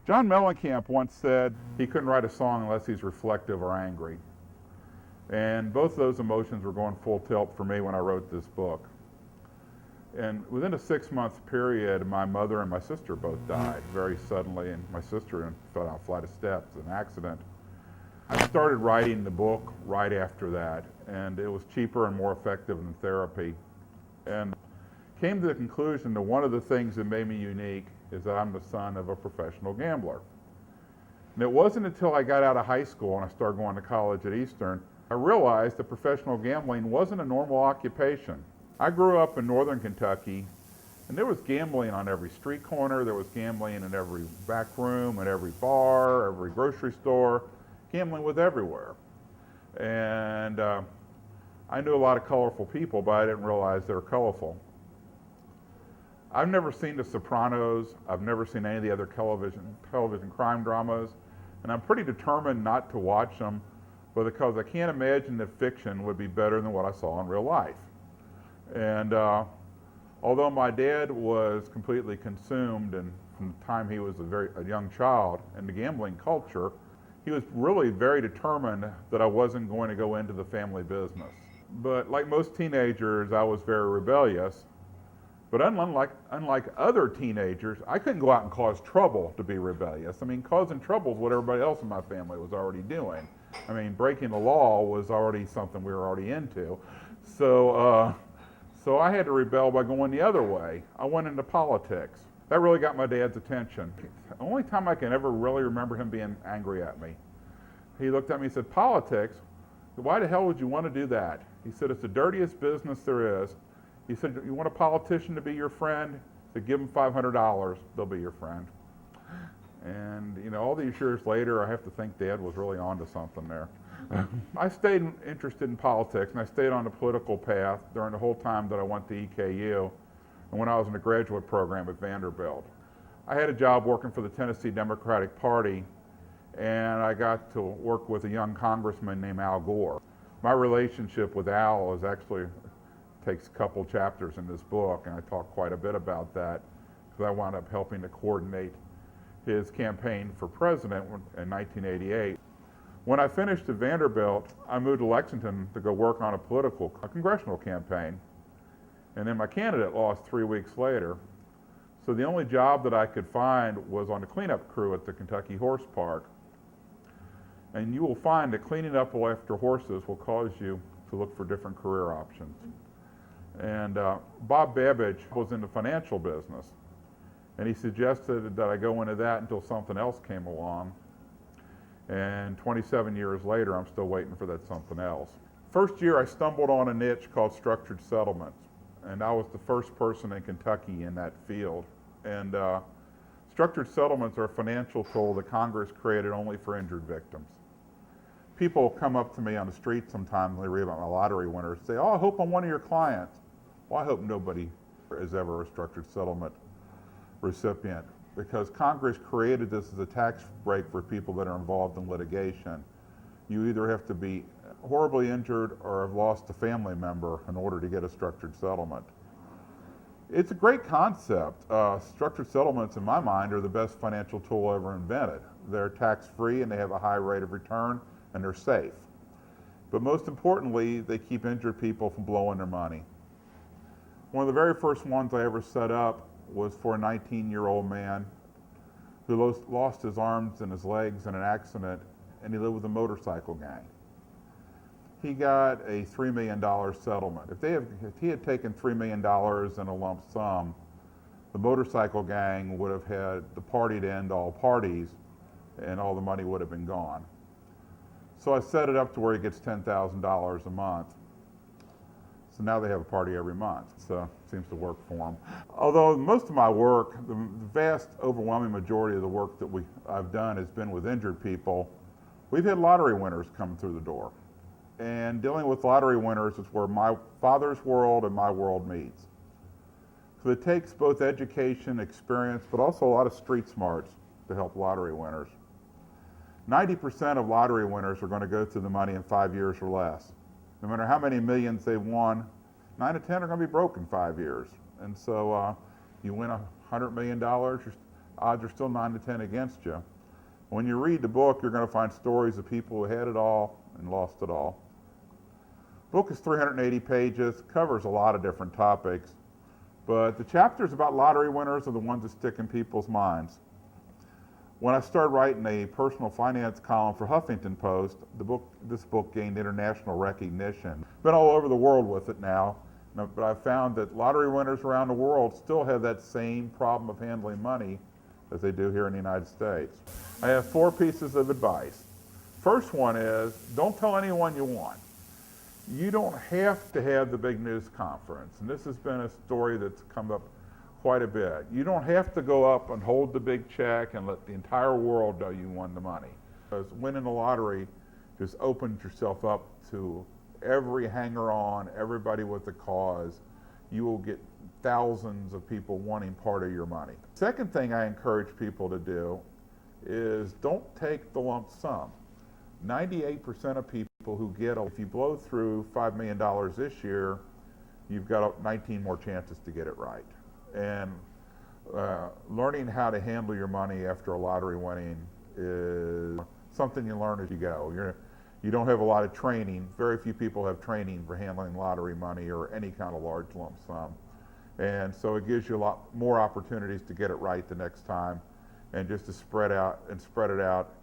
John Mellencamp once said he couldn't write a song unless he's reflective or angry. And both of those emotions were going full tilt for me when I wrote this book. And within a 6-month period, my mother and my sister both died very suddenly, and my sister fell down a flight of steps in an accident. I started writing the book right after that, and it was cheaper and more effective than therapy. And came to the conclusion that one of the things that made me unique is that I'm the son of a professional gambler. And it wasn't until I got out of high school and I started going to college at Eastern, I realized that professional gambling wasn't a normal occupation. I grew up in northern Kentucky, and there was gambling on every street corner, there was gambling in every back room, at every bar, every grocery store. Gambling was everywhere. And I knew a lot of colorful people, but I didn't realize they were colorful. I've never seen The Sopranos. I've never seen any of the other television crime dramas, and I'm pretty determined not to watch them, but because I can't imagine that fiction would be better than what I saw in real life. And although my dad was completely consumed, and from the time he was a young child in the gambling culture, he was really very determined that I wasn't going to go into the family business. But like most teenagers, I was very rebellious. But unlike other teenagers, I couldn't go out and cause trouble to be rebellious. I mean, causing trouble is what everybody else in my family was already doing. I mean, breaking the law was already something we were already into. So I had to rebel by going the other way. I went into politics. That really got my dad's attention. The only time I can ever really remember him being angry at me. He looked at me and said, "Politics? Why the hell would you want to do that?" He said, "It's the dirtiest business there is." He said, "You want a politician to be your friend? So give them $500, they'll be your friend." And you know, all these years later, I have to think Dad was really onto something there. I stayed interested in politics, and I stayed on the political path during the whole time that I went to EKU and when I was in the graduate program at Vanderbilt. I had a job working for the Tennessee Democratic Party, and I got to work with a young congressman named Al Gore. My relationship with Al is actually takes a couple chapters in this book, and I talk quite a bit about that because I wound up helping to coordinate his campaign for president in 1988. When I finished at Vanderbilt, I moved to Lexington to go work on a congressional campaign, and then my candidate lost 3 weeks later. So the only job that I could find was on the cleanup crew at the Kentucky Horse Park. And you will find that cleaning up after horses will cause you to look for different career options. And Bob Babbage was in the financial business, and he suggested that I go into that until something else came along. And 27 years later, I'm still waiting for that something else. First year, I stumbled on a niche called structured settlements, and I was the first person in Kentucky in that field. And structured settlements are a financial tool that Congress created only for injured victims. People come up to me on the street sometimes when they read about my lottery winners and say, "Oh, I hope I'm one of your clients." Well, I hope nobody is ever a structured settlement recipient, because Congress created this as a tax break for people that are involved in litigation. You either have to be horribly injured or have lost a family member in order to get a structured settlement. It's a great concept. Structured settlements, in my mind, are the best financial tool ever invented. They're tax-free and they have a high rate of return, and they're safe. But most importantly, they keep injured people from blowing their money. One of the very first ones I ever set up was for a 19-year-old man who lost his arms and his legs in an accident, and he lived with a motorcycle gang. He got a $3 million settlement. If he had taken $3 million in a lump sum, the motorcycle gang would have had the party to end all parties, and all the money would have been gone. So I set it up to where he gets $10,000 a month. So now they have a party every month, so it seems to work for them. Although most of my work, the vast overwhelming majority of the work that I've done has been with injured people, we've had lottery winners come through the door. And dealing with lottery winners is where my father's world and my world meets. So it takes both education, experience, but also a lot of street smarts to help lottery winners. 90% of lottery winners are going to go through the money in 5 years or less. No matter how many millions they've won, 9 to 10 are going to be broke in 5 years. And so you win $100 million, odds are still 9 to 10 against you. When you read the book, you're going to find stories of people who had it all and lost it all. The book is 380 pages, covers a lot of different topics, but the chapters about lottery winners are the ones that stick in people's minds. When I started writing a personal finance column for Huffington Post, this book gained international recognition. Been all over the world with it now, but I found that lottery winners around the world still have that same problem of handling money as they do here in the United States. I have 4 pieces of advice. First one is, don't tell anyone you won. You don't have to have the big news conference, and this has been a story that's come up quite a bit. You don't have to go up and hold the big check and let the entire world know you won the money. Because winning the lottery just opens yourself up to every hanger-on, everybody with a cause. You will get thousands of people wanting part of your money. Second thing I encourage people to do is don't take the lump sum. 98% of people who get, if you blow through $5 million this year, you've got 19 more chances to get it right. And learning how to handle your money after a lottery winning is something you learn as you go. You don't have a lot of training. Very few people have training for handling lottery money or any kind of large lump sum. And so it gives you a lot more opportunities to get it right the next time and just to spread it out.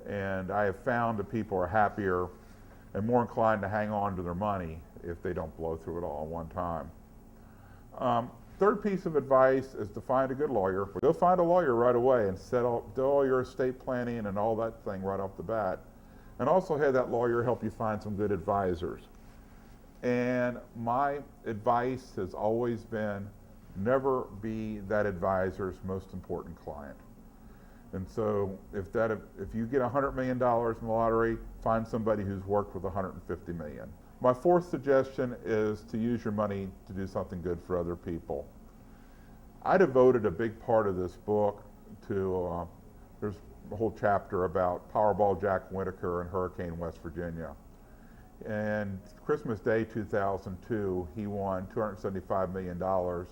And I have found that people are happier and more inclined to hang on to their money if they don't blow through it all at one time. Third piece of advice is to find a good lawyer. Go find a lawyer right away and do all your estate planning and all that thing right off the bat. And also have that lawyer help you find some good advisors. And my advice has always been, never be that advisor's most important client. And so if you get $100 million in the lottery, find somebody who's worked with $150 million. My fourth suggestion is to use your money to do something good for other people. I devoted a big part of this book to, there's a whole chapter about Powerball Jack Whitaker in Hurricane, West Virginia. And Christmas Day 2002, he won $275 million,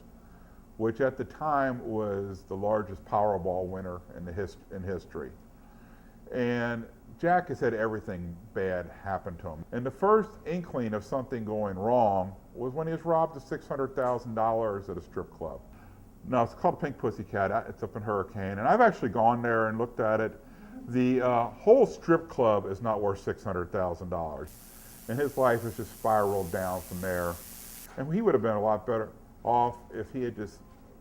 which at the time was the largest Powerball winner in history. And Jack has had everything bad happen to him. And the first inkling of something going wrong was when he was robbed of $600,000 at a strip club. No, it's called Pink Pussycat. It's up in Hurricane. And I've actually gone there and looked at it. The whole strip club is not worth $600,000. And his life has just spiraled down from there. And he would have been a lot better off if he had just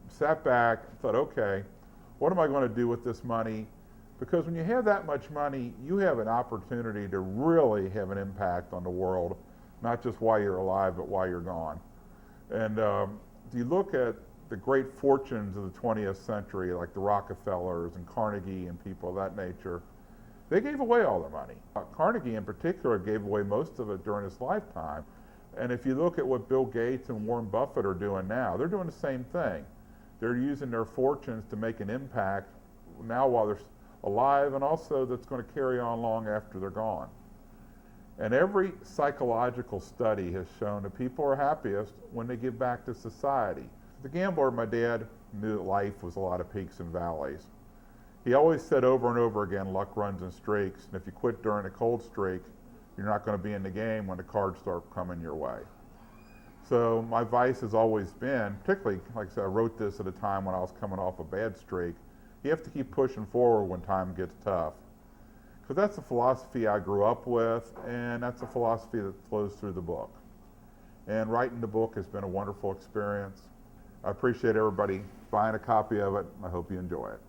sat back and thought, okay, what am I going to do with this money? Because when you have that much money, you have an opportunity to really have an impact on the world, not just while you're alive, but while you're gone. And you look at the great fortunes of the 20th century, like the Rockefellers and Carnegie and people of that nature, they gave away all their money. Carnegie in particular gave away most of it during his lifetime. And if you look at what Bill Gates and Warren Buffett are doing now, they're doing the same thing. They're using their fortunes to make an impact now while they're alive, and also that's going to carry on long after they're gone. And every psychological study has shown that people are happiest when they give back to society. The gambler, my dad, knew that life was a lot of peaks and valleys. He always said over and over again, luck runs in streaks, and if you quit during a cold streak, you're not going to be in the game when the cards start coming your way. So my advice has always been, particularly, like I said, I wrote this at a time when I was coming off a bad streak, you have to keep pushing forward when time gets tough. Because that's the philosophy I grew up with, and that's a philosophy that flows through the book. And writing the book has been a wonderful experience. I appreciate everybody buying a copy of it. I hope you enjoy it.